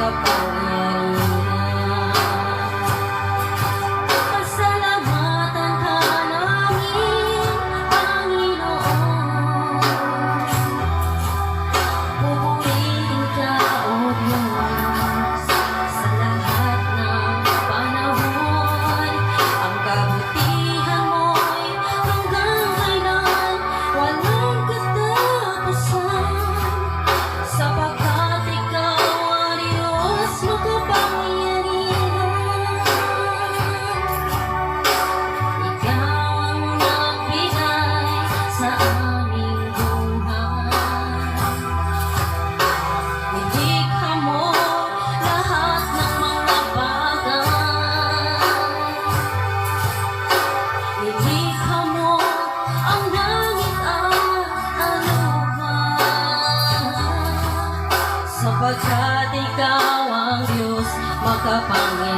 makapangyarihan. Pasalamatan ka namin, Panginoon. Pupurihin ka, O Diyos, sa lahat ng panahon. Ang kabutihan mo'y hanggang kailan walang katapusan, sapagkat ikaw ang Diyos makapangyarihan. Ikaw ang nagbigay sa aming buhay. Nilikha mo lahat ng mga bagay. Nilikha mo ang langit at ang lupa, sapagkat ikaw ang Diyos makapangyarihan.